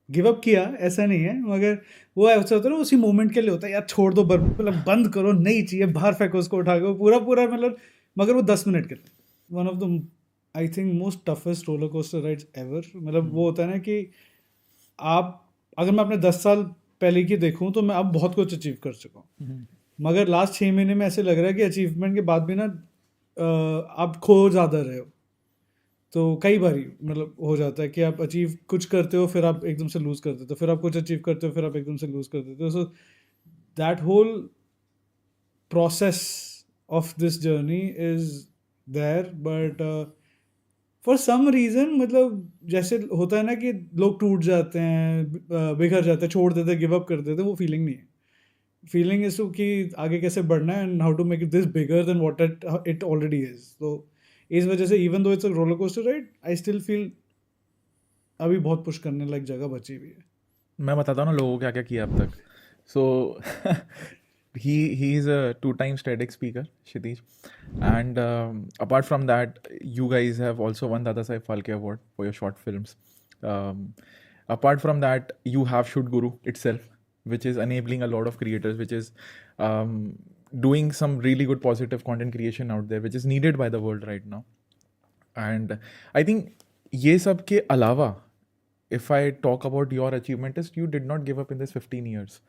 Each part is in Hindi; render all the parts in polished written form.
गिव अप किया ऐसा नहीं है, मगर वो ऐसा होता है ना, उसी मोमेंट के लिए होता है यार, छोड़ दो मतलब बंद करो, नहीं चाहिए, बाहर फेंको उसको उठा के, पूरा पूरा मतलब, मगर वो 10 मिनट के लिए। One of the I think most toughest roller coaster rides ever. मतलब वो होता है ना कि आप, अगर मैं अपने 10 साल पहले की देखूं तो मैं अब बहुत कुछ अचीव कर चुका हूँ, मगर लास्ट 6 महीने में ऐसे लग रहा है कि अचीवमेंट के बाद भी ना आप खो ज़्यादा रहे हो। तो कई बार मतलब हो जाता है कि आप अचीव कुछ करते हो, फिर आप एकदम से लूज़ कर देते हो, फिर आप कुछ अचीव करते हो, फिर आप एकदम से लूज़ कर देते हो। So that whole process of this journey is there, but for some reason, मतलब जैसे होता है ना कि लोग टूट जाते हैं, बिखर जाते हैं, छोड़ देते हैं, गिव अप कर देते हैं, वो फीलिंग नहीं है। फीलिंग इज टू कि आगे कैसे बढ़ना है and how to make this bigger than what it already is. तो इस वजह से even though it's a roller coaster ride, I still feel अभी बहुत पुश करने लायक जगह बची हुई है। मैं बताता हूँ ना लोगों को क्या क्या किया अब तक. So he is a 2 times TEDx speaker, Kshitij, and apart from that, you guys have also won Dada Saib Phalke Award for your short films. Um, apart from that, you have Shoot Guru itself, which is enabling a lot of creators, which is um, doing some really good positive content creation out there, which is needed by the world right now. And I think ये सब के अलावा, if I talk about your achievement, is you did not give up in this 15 years.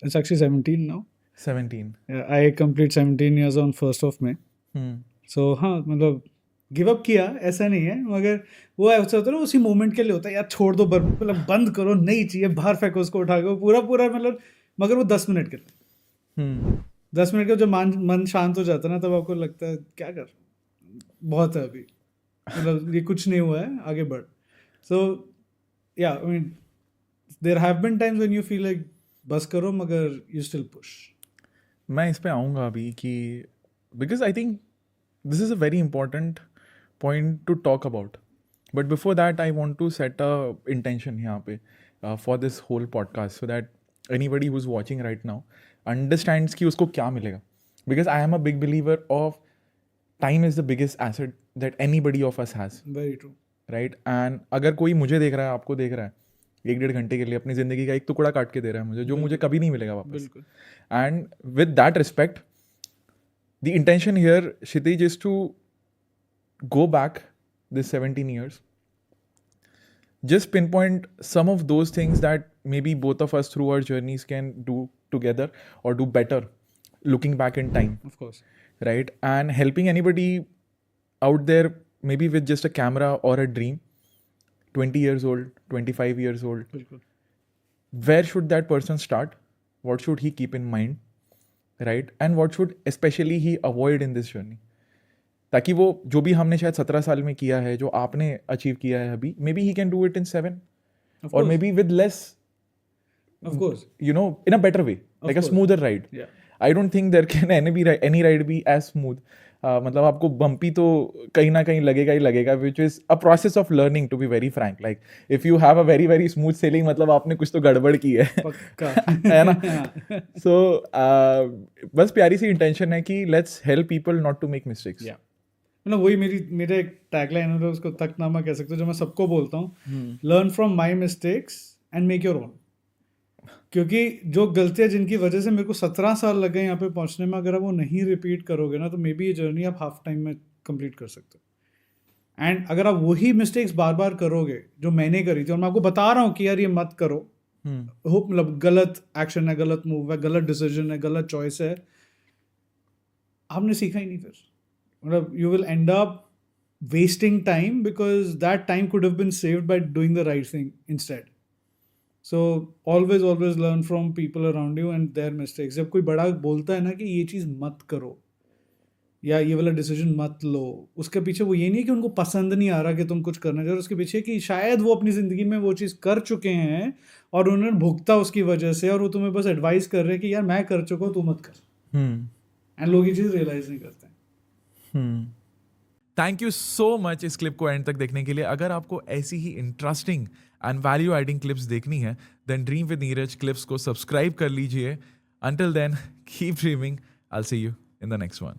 It's actually 17 now. 17. Yeah, I complete 17 years on 1st of May. So हाँ, मतलब गिव अप किया ऐसा नहीं है, मगर वो ऐसा होता है ना, उसी मोमेंट के लिए होता है यार, छोड़ दो मतलब बंद करो, नहीं चाहिए, बाहर फेंको उसको उठा के, पूरा पूरा मतलब, मगर वो 10 मिनट के लिए। 10 मिनट का जब मन शांत हो जाता है ना, तब आपको लगता है क्या कर, बहुत है अभी, मतलब ये कुछ नहीं हुआ है, आगे बढ़। सो या I mean there have been times when you feel like बस करो, मगर यू स्टिल पुश। मैं इस पे आऊँगा अभी कि because I think this is a very important point to talk about, but before that I want to set a intention यहाँ पे for this whole podcast, so that anybody who is watching right now understands कि उसको क्या मिलेगा. Because I am a big believer of time is the biggest asset that anybody of us has. Very true. Right. And अगर कोई मुझे देख रहा है, आपको देख रहा है, 1-1.5 घंटे के लिए अपनी ज़िंदगी का एक टुकड़ा काट के दे रहा है मुझे, जो मुझे कभी नहीं मिलेगा वापस. बिल्कुल. And with that respect, the intention here, Kshitij, is to go back this 17 years, just pinpoint some of those things that maybe both of us through our journeys can do together or do better looking back in time. Of course. Right. And helping anybody out there, maybe with just a camera or a dream, 20 years old, 25 years old. बिल्कुल. Where should that person start? What should he keep in mind? Right. And what should specially he avoid in this journey, ताकि वो जो भी हमने शायद 17 साल में किया है, जो आपने अचीव किया है अभी, may be he can do it in 7 और may be with less, Of course. you know, in a better way, like a course. smoother ride. Yeah. I don't think there can any ride be as smooth. मतलब आपको बम्पी तो कहीं ना कहीं लगेगा ही लगेगा, which is a process of learning, to be very frank. Like if you have a very very smooth sailing, मतलब आपने कुछ तो गड़बड़ की है. पक्का. है ना. सो बस प्यारी सी इंटेंशन है कि let's help people not to make mistakes. या मतलब वही मेरा एक टैगलाइन है, उसको तकनामा कह सकते हो, जो मैं सबको बोलता हूँ, learn from my mistakes and make your own. क्योंकि जो गलतियां जिनकी वजह से मेरे को 17 साल लग गए यहाँ पे पहुँचने में, अगर आप वो नहीं रिपीट करोगे ना, तो मे बी ये जर्नी आप हाफ टाइम में कंप्लीट कर सकते हो. एंड अगर आप वही मिस्टेक्स बार बार करोगे जो मैंने करी थी, और मैं आपको बता रहा हूँ कि यार ये मत करो, मतलब गलत एक्शन है, गलत मूव है, गलत डिसीजन है, गलत चॉइस है, आपने सीखा ही नहीं. फिर मतलब you will and up wasting time, because that time could have been saved by doing the right thing instead. So always learn from people around you and their mistakes. जब कोई बड़ा बोलता है ना कि ये चीज़ मत करो या ये वाला डिसीजन मत लो, उसके पीछे वो ये नहीं है कि उनको पसंद नहीं आ रहा कि तुम कुछ करना चाहो, उसके पीछे कि शायद वो अपनी ज़िंदगी में वो चीज़ कर चुके हैं और उन्होंने भुगता उसकी वजह से, और वो तुम्हें बस एडवाइस कर रहे हैं कि यार मैं कर चुका हूँ, तू मत कर. एंड लोग ये चीज़ रियलाइज नहीं करते हैं. थैंक यू सो मच इस क्लिप को एंड तक देखने के लिए. अगर आपको ऐसी ही interesting and value adding clips देखनी है, then dream with Neeraj clips को सब्सक्राइब कर लीजिए. Until then keep dreaming. I will see you in the next one.